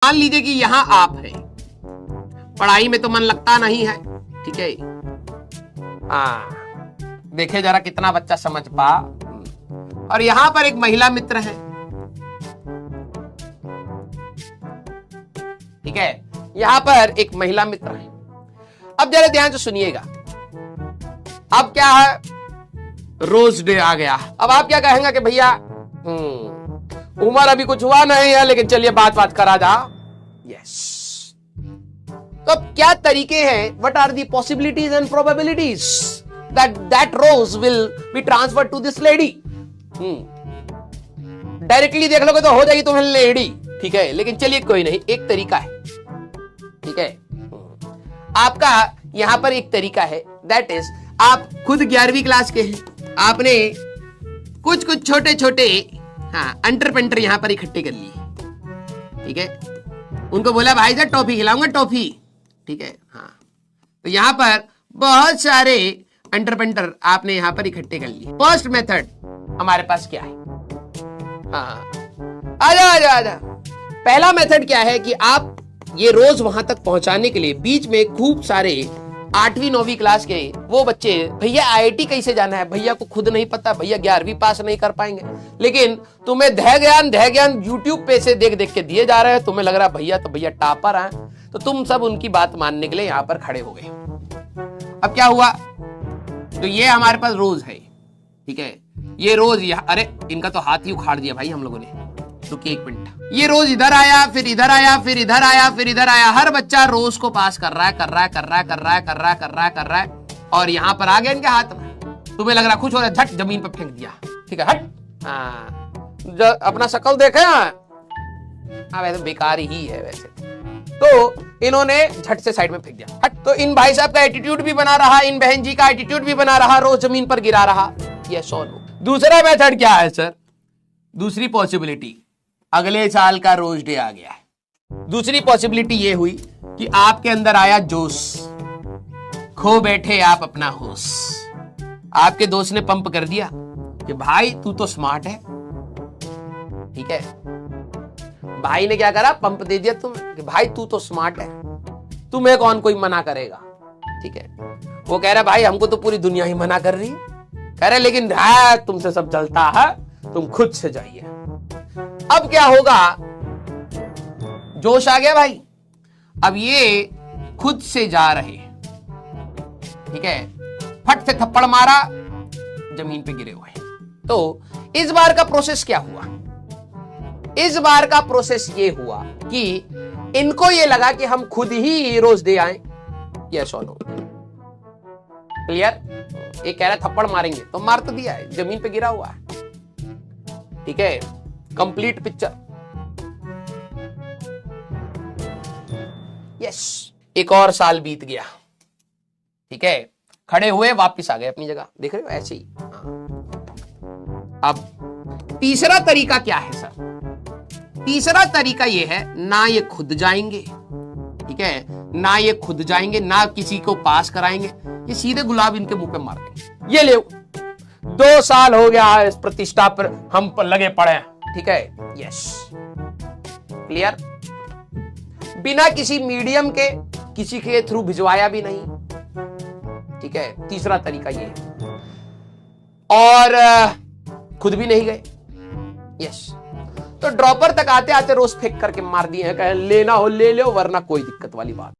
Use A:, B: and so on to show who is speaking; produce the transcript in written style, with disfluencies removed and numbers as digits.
A: मान लीजिए कि यहां आप है, पढ़ाई में तो मन लगता नहीं है, ठीक है। देखे जरा कितना बच्चा समझ पा। और यहां पर एक महिला मित्र है, ठीक है, यहां पर एक महिला मित्र है। अब जरा ध्यान से सुनिएगा। अब क्या है, रोज डे आ गया। अब आप क्या कहेंगे कि भैया उम्र अभी कुछ हुआ नहीं है, लेकिन चलिए बात करा जा। यस। तो अब क्या तरीके हैं, what are the possibilities and probabilities that rose will be transfer to this lady. Directly देख लोगे तो हो जाएगी तुम्हें लेडी, ठीक है, लेकिन चलिए कोई नहीं, एक तरीका है, ठीक है। आपका यहां पर एक तरीका है, दैट इज आप खुद 11वीं क्लास के हैं, आपने कुछ छोटे छोटे अंटर पेंटर यहां पर इकट्ठे कर लिए, ठीक है। उनको बोला भाई साहब टॉफी खिलाऊंगा, टॉफी, ठीक है। तो यहां पर बहुत सारे अंटर पेंटर आपने यहां पर इकट्ठे कर लिए। फर्स्ट मेथड हमारे पास क्या है, आजा। पहला मेथड क्या है कि आप ये रोज वहां तक पहुंचाने के लिए बीच में खूब सारे 8वीं 9वीं क्लास के वो बच्चे, भैया आईआईटी कैसे जाना है, भैया को खुद नहीं पता, भैया 11वीं पास नहीं कर पाएंगे, लेकिन तुम्हें धै ज्ञान यूट्यूब पे से देख देख के दिए जा रहे हैं। तुम्हें लग रहा है भैया तो भैया टॉपर हैं, तो तुम सब उनकी बात मानने के लिए यहां पर खड़े हो गए। अब क्या हुआ, तो ये हमारे पास रोज है, ठीक है। ये रोज अरे इनका तो हाथ ही उखाड़ दिया भाई हम लोगों ने। रुकिए एक मिनट। ये रोज इधर आया, फिर इधर आया, फिर इधर आया, फिर इधर आया। हर बच्चा रोज को पास कर रहा है, और यहां पर आ गया इनके हाथ में। तुम्हें लग रहा खुश हो रहा है, झट जमीन पर फेंक दिया, ठीक है, हट। अपना शक्ल देखे, वैसे बेकार ही है वैसे, तो इन्होंने झट से साइड में फेंक दिया, हट। तो इन भाई साहब का एटीट्यूड भी बना रहा, इन बहन जी का एटीट्यूड भी बना रहा, रोज जमीन पर गिरा रहा। ये सॉल्व। दूसरा मेथड क्या है सर, दूसरी पॉसिबिलिटी, अगले साल का रोज डे आ गया है। दूसरी पॉसिबिलिटी ये हुई कि आपके अंदर आया जोश, खो बैठे आप अपना होश। आपके दोस्त ने पंप कर दिया कि भाई तू तो स्मार्ट है, ठीक है। भाई ने क्या करा, पंप दे दिया तुम्हें कि भाई तू तो स्मार्ट है, तुम्हें कौन कोई मना करेगा, ठीक है। वो कह रहा भाई हमको तो पूरी दुनिया ही मना कर रही है, कह रहे लेकिन तुमसे सब चलता है, तुम खुद से जाइए। अब क्या होगा, जोश आ गया भाई, अब ये खुद से जा रहे हैं, ठीक है। फट से थप्पड़ मारा, जमीन पे गिरे हुए। तो इस बार का प्रोसेस क्या हुआ, इस बार का प्रोसेस ये हुआ कि इनको ये लगा कि हम खुद ही रोज दे आए। यस और नो, क्लियर। एक कह रहा है थप्पड़ मारेंगे, तो मार तो दिया है, जमीन पे गिरा हुआ है, ठीक है। Complete picture. यस। एक और साल बीत गया, ठीक है। खड़े हुए वापस आ गए अपनी जगह, देख रहे हो ऐसे ही। अब तीसरा तरीका क्या है सर, तीसरा तरीका ये है, ना ये खुद जाएंगे, ठीक है, ना ये खुद जाएंगे, ना किसी को पास कराएंगे, ये सीधे गुलाब इनके मुंह पे मार देंगे। ये ले 2 साल हो गया इस प्रतिष्ठा पर हम पर लगे पड़े हैं, ठीक है। Yes, clear. बिना किसी मीडियम के, किसी के थ्रू भिजवाया भी नहीं, ठीक है। तीसरा तरीका ये है, और खुद भी नहीं गए। यस। तो ड्रॉपर तक आते आते रोज फेंक करके मार दिए हैं, कहे लेना हो ले लो, वरना कोई दिक्कत वाली बात